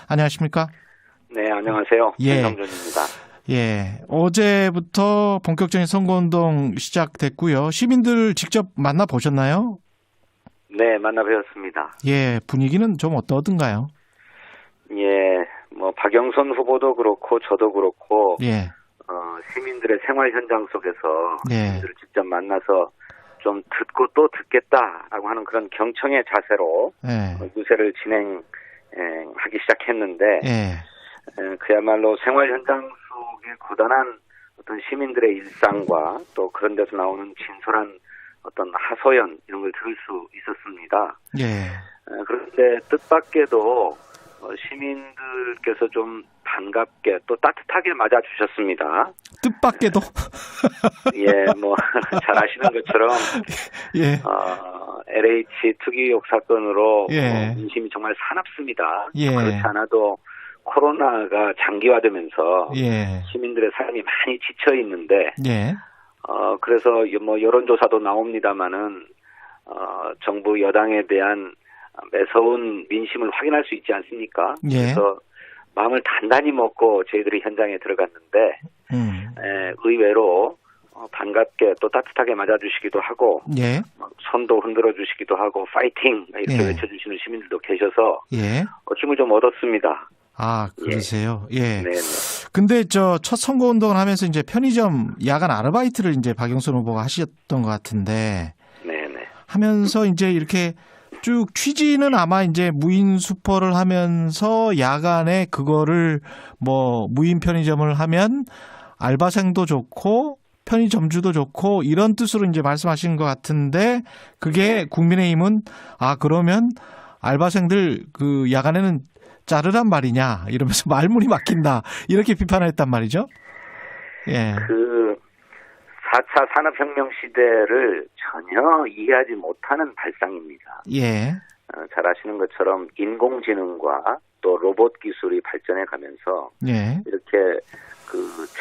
안녕하십니까? 네, 안녕하세요. 예. 한성준입니다. 예. 어제부터 본격적인 선거운동 시작됐고요. 시민들 직접 만나보셨나요? 네, 만나뵈었습니다. 예. 분위기는 좀 어떠든가요? 예, 박영선 후보도 그렇고, 저도 그렇고, 예. 시민들의 생활 현장 속에서 예. 시민들을 직접 만나서 좀 듣고 또 듣겠다라고 하는 그런 경청의 자세로 예. 유세를 진행하기 시작했는데, 예. 그야말로 생활 현장 속에 고단한 어떤 시민들의 일상과 또 그런 데서 나오는 진솔한 어떤 하소연 이런 걸 들을 수 있었습니다. 예. 그런데 뜻밖에도 시민들께서 좀 반갑게 또 따뜻하게 맞아주셨습니다. 뜻밖에도? 예, 잘 아시는 것처럼 예. LH 투기 의혹 사건으로 예. 민심이 정말 사납습니다. 예. 그렇지 않아도 코로나가 장기화되면서 예. 시민들의 삶이 많이 지쳐 있는데 예. 그래서 여론조사도 나옵니다마는 정부 여당에 대한 매서운 민심을 확인할 수 있지 않습니까? 예. 그래서 마음을 단단히 먹고 저희들이 현장에 들어갔는데 의외로 반갑게 또 따뜻하게 맞아주시기도 하고 예. 손도 흔들어 주시기도 하고 파이팅 이렇게 예. 외쳐주시는 시민들도 계셔서 예. 힘을 좀 얻었습니다. 아, 그러세요? 예. 네. 근데 첫 선거운동을 하면서 이제 편의점 야간 아르바이트를 이제 박영선 후보가 하셨던 것 같은데. 네네. 하면서 이제 이렇게 쭉 취지는 아마 이제 무인 슈퍼를 하면서 야간에 그거를 무인 편의점을 하면 알바생도 좋고 편의점주도 좋고 이런 뜻으로 이제 말씀하신 것 같은데 그게 국민의힘은 그러면 알바생들 그 야간에는 자르란 말이냐 이러면서 말문이 막힌다 이렇게 비판을 했단 말이죠. 예. 4차 산업혁명 시대를 전혀 이해하지 못하는 발상입니다. 예. 잘 아시는 것처럼 인공지능과 또 로봇 기술이 발전해 가면서 예. 이렇게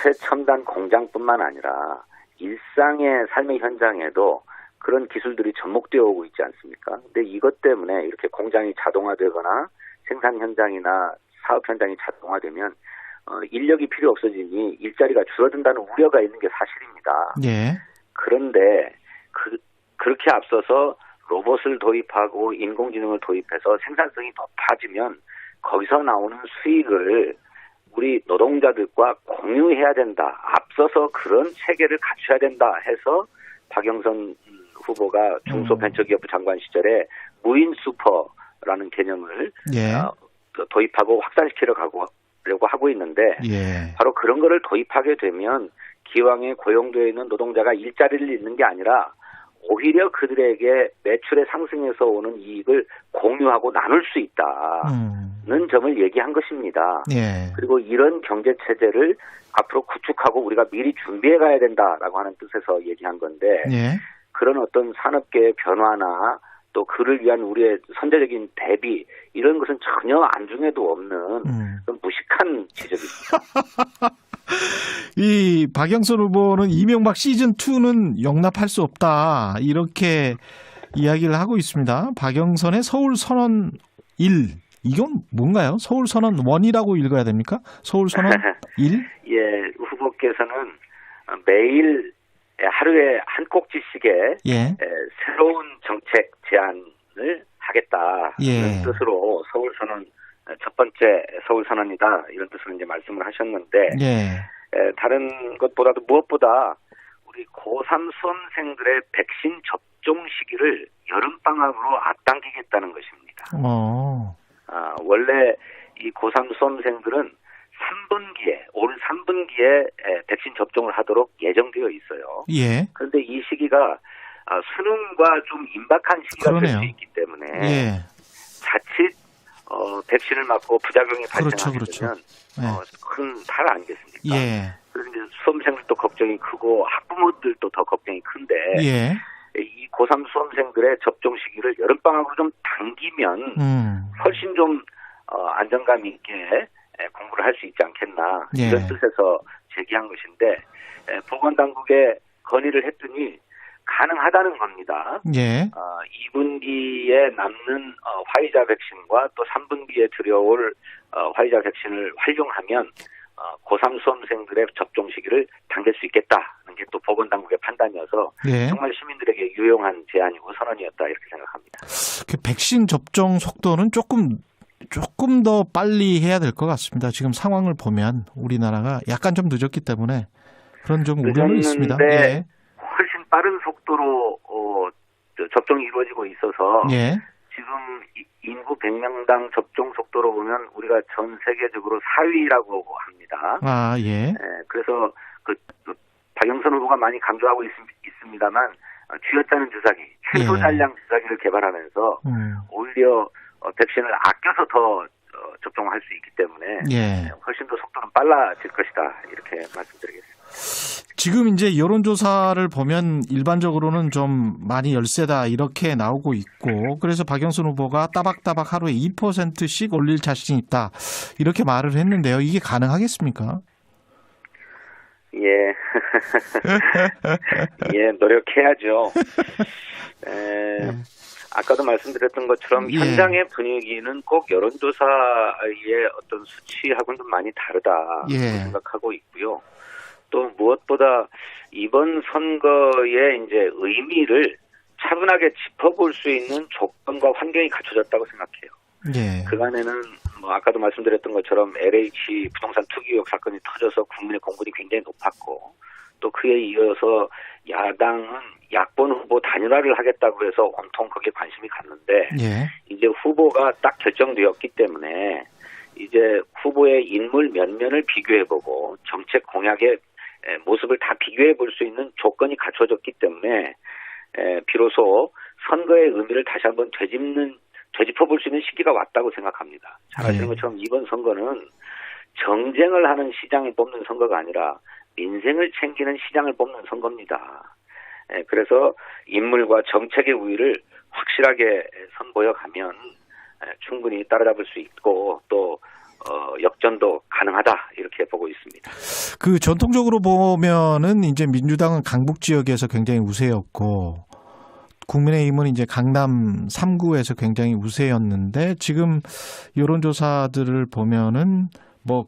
최첨단 공장뿐만 아니라 일상의 삶의 현장에도 그런 기술들이 접목되어 오고 있지 않습니까? 근데 이것 때문에 이렇게 공장이 자동화되거나 생산 현장이나 사업 현장이 자동화되면 인력이 필요 없어지니 일자리가 줄어든다는 우려가 있는 게 사실입니다. 예. 그런데 그렇게 앞서서 로봇을 도입하고 인공지능을 도입해서 생산성이 높아지면 거기서 나오는 수익을 우리 노동자들과 공유해야 된다. 앞서서 그런 체계를 갖춰야 된다 해서 박영선 후보가 중소벤처기업부 장관 시절에 무인 슈퍼라는 개념을 도입하고 확산시키려고 하고 있는데 바로 그런 거를 도입하게 되면 기왕에 고용되어 있는 노동자가 일자리를 잃는 게 아니라 오히려 그들에게 매출의 상승에서 오는 이익을 공유하고 나눌 수 있다는 점을 얘기한 것입니다. 예. 그리고 이런 경제체제를 앞으로 구축하고 우리가 미리 준비해 가야 된다라고 하는 뜻에서 얘기한 건데 그런 어떤 산업계의 변화나 또 그를 위한 우리의 선제적인 대비 이런 것은 전혀 안중에도 없는 그런 무식한 지적입니다. 이 박영선 후보는 이명박 시즌2는 용납할 수 없다. 이렇게 이야기를 하고 있습니다. 박영선의 서울선언 1. 이건 뭔가요? 서울선언 1이라고 읽어야 됩니까? 서울선언 1? 예, 후보께서는 매일 하루에 한 꼭지씩의 새로운 정책 제안을 하겠다는 뜻으로 서울선언 첫 번째 서울선언이다 이런 뜻으로 이제 말씀을 하셨는데 다른 것보다도 무엇보다 우리 고3 수험생들의 백신 접종 시기를 여름방학으로 앞당기겠다는 것입니다. 원래 이 고3 수험생들은 올 3분기에 백신 접종을 하도록 예정되어 있어요. 그런데 이 시기가 수능과 좀 임박한 시기가 될 수 있기 때문에 자칫 백신을 맞고 부작용이 발생하면 큰 탈 아니겠습니까? 그래서 이제 수험생들도 걱정이 크고 학부모들도 더 걱정이 큰데 이 고3 수험생들의 접종 시기를 여름방학으로 좀 당기면 훨씬 좀 안정감 있게 공부를 할 수 있지 않겠나 이런 뜻에서 제기한 것인데 보건당국에 건의를 했더니 가능하다는 겁니다. 예. 2분기에 남는 화이자 백신과 또 3분기에 들여올 화이자 백신을 활용하면 고3 수험생들의 접종 시기를 당길 수 있겠다는 게 또 보건당국의 판단이어서 예. 정말 시민들에게 유용한 제안이고 선언이었다 이렇게 생각합니다. 그 백신 접종 속도는 조금 더 빨리 해야 될 것 같습니다. 지금 상황을 보면 우리나라가 약간 좀 늦었기 때문에 그런 좀 우려는 있습니다. 예. 훨씬 빠른 속도로 접종이 이루어지고 있어서 예. 지금 인구 100명당 접종 속도로 보면 우리가 전 세계적으로 4위라고 합니다. 아, 예. 그래서 박영선 후보가 많이 강조하고 있습니다만 쥐어짜는 주사기, 최소 잔량 주사기를 개발하면서 오히려 백신을 아껴서 더 접종할 수 있기 때문에 훨씬 더 속도는 빨라질 것이다 이렇게 말씀드리겠습니다. 지금 이제 여론조사를 보면 일반적으로는 좀 많이 열세다 이렇게 나오고 있고 그래서 박영선 후보가 따박따박 하루에 2%씩 올릴 자신이 있다 이렇게 말을 했는데요. 이게 가능하겠습니까? 예. 예, 노력해야죠. 아까도 말씀드렸던 것처럼 현장의 분위기는 꼭 여론조사의 어떤 수치하고는 좀 많이 다르다 생각하고 있고요. 또 무엇보다 이번 선거의 이제 의미를 차분하게 짚어볼 수 있는 조건과 환경이 갖춰졌다고 생각해요. 그간에는 아까도 말씀드렸던 것처럼 LH 부동산 투기 의혹 사건이 터져서 국민의 공분이 굉장히 높았고 또 그에 이어서 야당은 야권 후보 단일화를 하겠다고 해서 온통 거기에 관심이 갔는데 이제 후보가 딱 결정되었기 때문에 이제 후보의 인물 면면을 비교해보고 정책 공약의 모습을 다 비교해볼 수 있는 조건이 갖춰졌기 때문에 비로소 선거의 의미를 다시 한번 되짚어볼 수 있는 시기가 왔다고 생각합니다. 잘 아시는 것처럼 이번 선거는 정쟁을 하는 시장을 뽑는 선거가 아니라 민생을 챙기는 시장을 뽑는 선거입니다. 그래서 인물과 정책의 우위를 확실하게 선보여가면 충분히 따라잡을 수 있고 또 역전도 가능하다 이렇게 보고 있습니다. 그 전통적으로 보면은 이제 민주당은 강북 지역에서 굉장히 우세였고 국민의힘은 이제 강남 3구에서 굉장히 우세였는데 지금 여론조사들을 보면은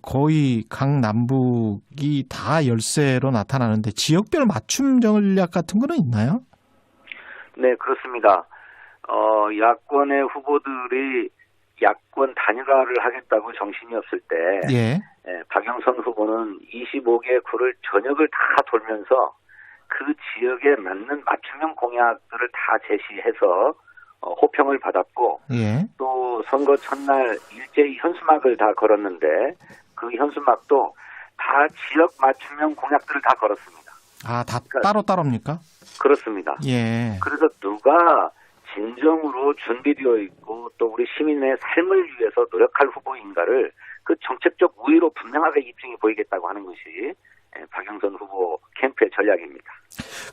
거의 강남북이 다 열세로 나타나는데 지역별 맞춤 전략 같은 거는 있나요? 네, 그렇습니다. 야권의 후보들이 야권 단일화를 하겠다고 정신이 없을 때 박영선 후보는 25개 구를 전역을 다 돌면서 그 지역에 맞는 맞춤형 공약들을 다 제시해서 호평을 받았고 또 선거 첫날 일제히 현수막을 다 걸었는데 그 현수막도 다 지역 맞춤형 공약들을 다 걸었습니다. 아, 다 따로따로입니까? 그렇습니다. 그래서 누가 진정으로 준비되어 있고 또 우리 시민의 삶을 위해서 노력할 후보인가를 그 정책적 우위로 분명하게 입증이 보이겠다고 하는 것이 박영선 후보 캠프의 전략입니다.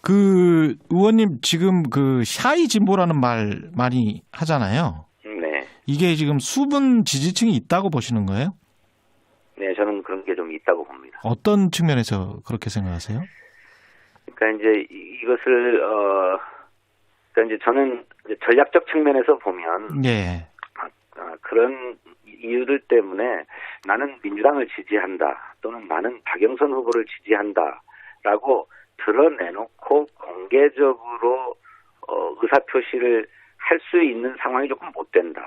그 의원님 지금 그 샤이 진보라는 말 많이 하잖아요. 네. 이게 지금 수분 지지층이 있다고 보시는 거예요? 네, 저는 그런 게 좀 있다고 봅니다. 어떤 측면에서 그렇게 생각하세요? 그러니까 이제 이것을 그러니까 이제 저는 이제 전략적 측면에서 보면 그런 이유들 때문에 나는 민주당을 지지한다 또는 나는 박영선 후보를 지지한다라고 드러내놓고 공개적으로 의사표시를 할 수 있는 상황이 조금 못 된다.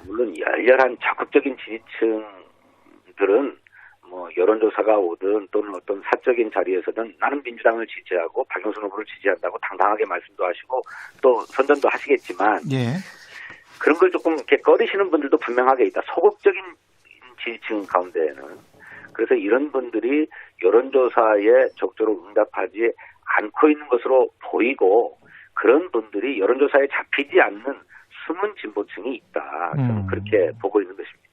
물론 열렬한 적극적인 지지층들은 여론조사가 오든 또는 어떤 사적인 자리에서든 나는 민주당을 지지하고 박영선 후보를 지지한다고 당당하게 말씀도 하시고 또 선전도 하시겠지만 그런 걸 조금 이렇게 꺼리시는 분들도 분명하게 있다. 소극적인 지지층 가운데에는. 그래서 이런 분들이 여론조사에 적극적으로 응답하지 않고 있는 것으로 보이고 그런 분들이 여론조사에 잡히지 않는 숨은 진보층이 있다. 저는 그렇게 보고 있는 것입니다.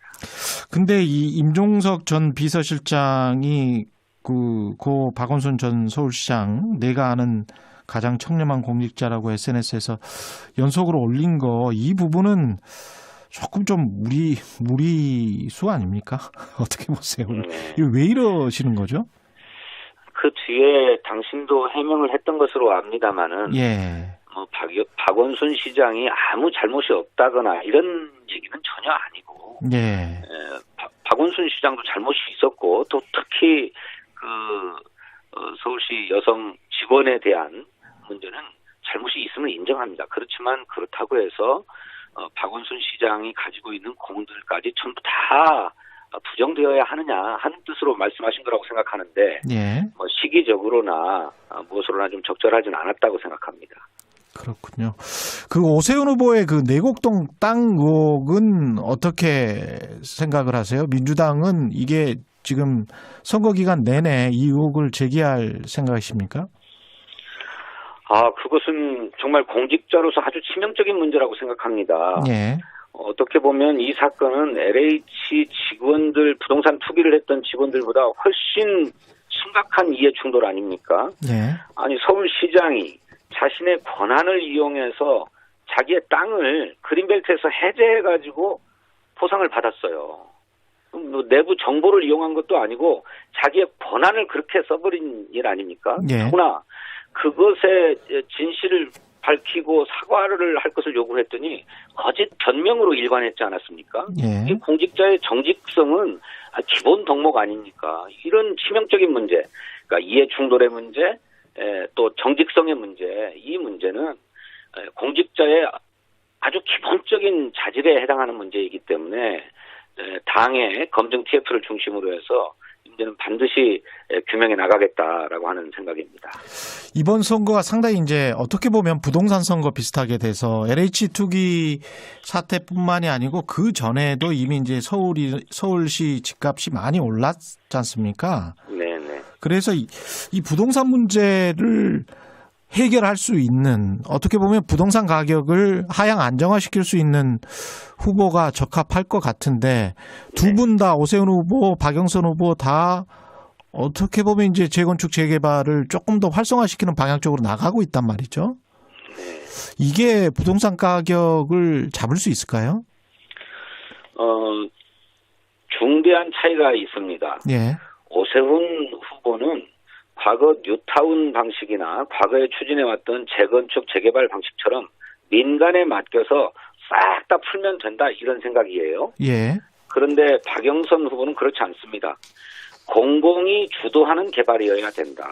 근데 이 임종석 전 비서실장이 고 박원순 전 서울시장 내가 아는 가장 청렴한 공직자라고 SNS에서 연속으로 올린 거 이 부분은 조금 좀 무리수 아닙니까? 어떻게 보세요? 이거 왜 이러시는 거죠? 그 뒤에 당신도 해명을 했던 것으로 압니다마는 예. 박원순 시장이 아무 잘못이 없다거나 이런 얘기는 전혀 아니고 예. 박원순 시장도 잘못이 있었고 또 특히 서울시 여성 직원에 대한 문제는 잘못이 있음을 인정합니다. 그렇지만 그렇다고 해서 박원순 시장이 가지고 있는 공들까지 전부 다 부정되어야 하느냐 하는 뜻으로 말씀하신 거라고 생각하는데 예. 시기적으로나 무엇으로나 좀 적절하진 않았다고 생각합니다. 그렇군요. 그 오세훈 후보의 그 내곡동 땅 의혹은 어떻게 생각을 하세요? 민주당은 이게 지금 선거 기간 내내 이 의혹을 제기할 생각이십니까? 그것은 정말 공직자로서 아주 치명적인 문제라고 생각합니다. 예. 어떻게 보면 이 사건은 LH 직원들, 부동산 투기를 했던 직원들보다 훨씬 심각한 이해 충돌 아닙니까? 예. 아니, 서울시장이 자신의 권한을 이용해서 자기의 땅을 그린벨트에서 해제해가지고 보상을 받았어요. 내부 정보를 이용한 것도 아니고 자기의 권한을 그렇게 써버린 일 아닙니까? 예. 더구나 그것의 진실을 밝히고 사과를 할 것을 요구했더니 거짓 변명으로 일관했지 않았습니까? 예. 이 공직자의 정직성은 기본 덕목 아닙니까? 이런 치명적인 문제, 그러니까 이해 충돌의 문제, 또 정직성의 문제, 이 문제는 공직자의 아주 기본적인 자질에 해당하는 문제이기 때문에 당의 검증 TF를 중심으로 해서 이제는 반드시 규명해 나가겠다라고 하는 생각입니다. 이번 선거가 상당히 이제 어떻게 보면 부동산 선거 비슷하게 돼서 LH 투기 사태뿐만이 아니고 그 전에도 이미 이제 서울시 집값이 많이 올랐지 않습니까? 네네. 그래서 이 부동산 문제를 해결할 수 있는 어떻게 보면 부동산 가격을 하향 안정화시킬 수 있는 후보가 적합할 것 같은데 두 분 다 오세훈 후보, 박영선 후보 다 어떻게 보면 이제 재건축 재개발을 조금 더 활성화시키는 방향 쪽으로 나가고 있단 말이죠. 이게 부동산 가격을 잡을 수 있을까요? 중대한 차이가 있습니다. 예. 오세훈 후보는 과거 뉴타운 방식이나 과거에 추진해왔던 재건축 재개발 방식처럼 민간에 맡겨서 싹 다 풀면 된다 이런 생각이에요. 예. 그런데 박영선 후보는 그렇지 않습니다. 공공이 주도하는 개발이어야 된다.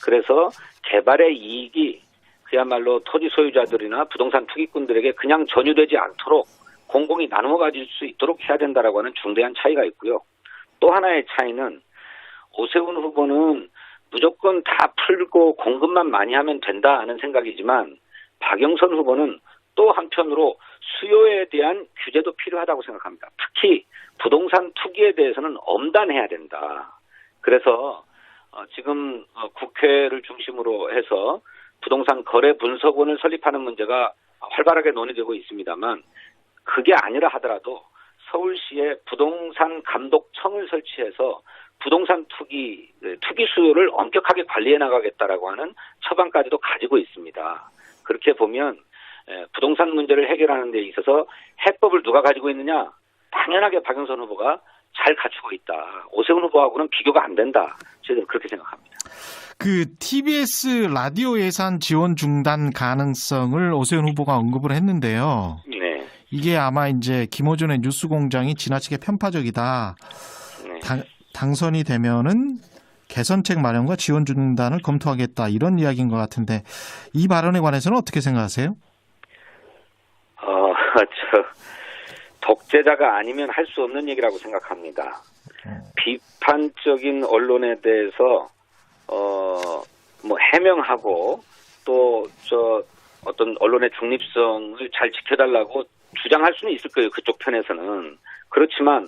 그래서 개발의 이익이 그야말로 토지 소유자들이나 부동산 투기꾼들에게 그냥 전유되지 않도록 공공이 나누어 가질 수 있도록 해야 된다라고 하는 중대한 차이가 있고요. 또 하나의 차이는 오세훈 후보는 무조건 다 풀고 공급만 많이 하면 된다 하는 생각이지만 박영선 후보는 또 한편으로 수요에 대한 규제도 필요하다고 생각합니다. 특히 부동산 투기에 대해서는 엄단해야 된다. 그래서 지금 국회를 중심으로 해서 부동산 거래 분석원을 설립하는 문제가 활발하게 논의되고 있습니다만 그게 아니라 하더라도 서울시에 부동산 감독청을 설치해서 부동산 투기 수요를 엄격하게 관리해 나가겠다라고 하는 처방까지도 가지고 있습니다. 그렇게 보면 부동산 문제를 해결하는 데 있어서 해법을 누가 가지고 있느냐? 당연하게 박영선 후보가 잘 갖추고 있다. 오세훈 후보하고는 비교가 안 된다. 저희들은 그렇게 생각합니다. 그 TBS 라디오 예산 지원 중단 가능성을 오세훈 후보가 언급을 했는데요. 네. 이게 아마 이제 김어준의 뉴스공장이 지나치게 편파적이다. 네. 당선이 되면은 개선책 마련과 지원 중단을 검토하겠다 이런 이야기인 것 같은데 이 발언에 관해서는 어떻게 생각하세요? 독재자가 아니면 할 수 없는 얘기라고 생각합니다. 비판적인 언론에 대해서 해명하고 또 어떤 언론의 중립성을 잘 지켜달라고 주장할 수는 있을 거예요. 그쪽 편에서는. 그렇지만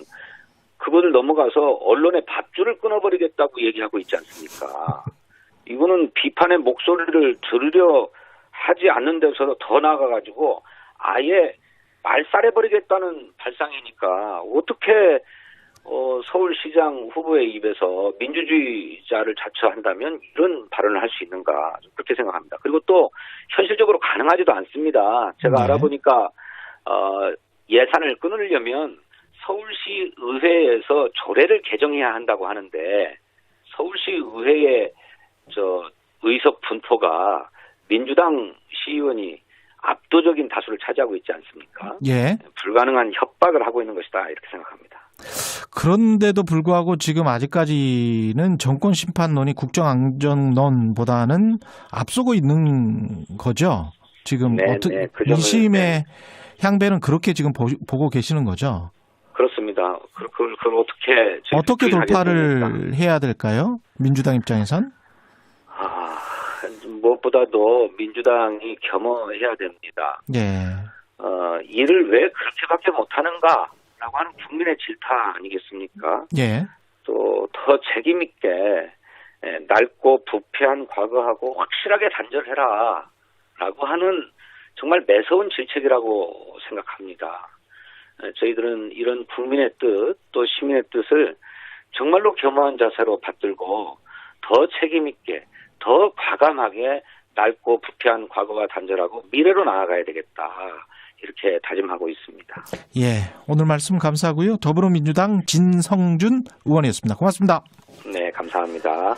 그거를 넘어가서 언론의 밧줄을 끊어버리겠다고 얘기하고 있지 않습니까? 이거는 비판의 목소리를 들으려 하지 않는 데서 더 나아가가지고 아예 말살해버리겠다는 발상이니까 어떻게 서울시장 후보의 입에서 민주주의자를 자처한다면 이런 발언을 할 수 있는가 그렇게 생각합니다. 그리고 또 현실적으로 가능하지도 않습니다. 제가 알아보니까 예산을 끊으려면 서울시 의회에서 조례를 개정해야 한다고 하는데 서울시 의회의 의석 분포가 민주당 시의원이 압도적인 다수를 차지하고 있지 않습니까? 예. 불가능한 협박을 하고 있는 것이다 이렇게 생각합니다. 그런데도 불구하고 지금 아직까지는 정권 심판론이 국정안전론보다는 앞서고 있는 거죠. 지금 네, 어떻게 그 점을, 민심의 향배는 그렇게 지금 보고 계시는 거죠. 그렇습니다. 그걸 어떻게 어떻게 돌파를 하겠습니까? 해야 될까요? 민주당 입장에선? 무엇보다도 민주당이 겸허해야 됩니다. 예. 일을 왜 그렇게밖에 못하는가라고 하는 국민의 질타 아니겠습니까? 예. 또 더 책임 있게 낡고 부패한 과거하고 확실하게 단절해라라고 하는 정말 매서운 질책이라고 생각합니다. 저희들은 이런 국민의 뜻 또 시민의 뜻을 정말로 겸허한 자세로 받들고 더 책임 있게 더 과감하게 낡고 부패한 과거와 단절하고 미래로 나아가야 되겠다. 이렇게 다짐하고 있습니다. 예. 오늘 말씀 감사하고요. 더불어민주당 진성준 의원이었습니다. 고맙습니다. 네, 감사합니다.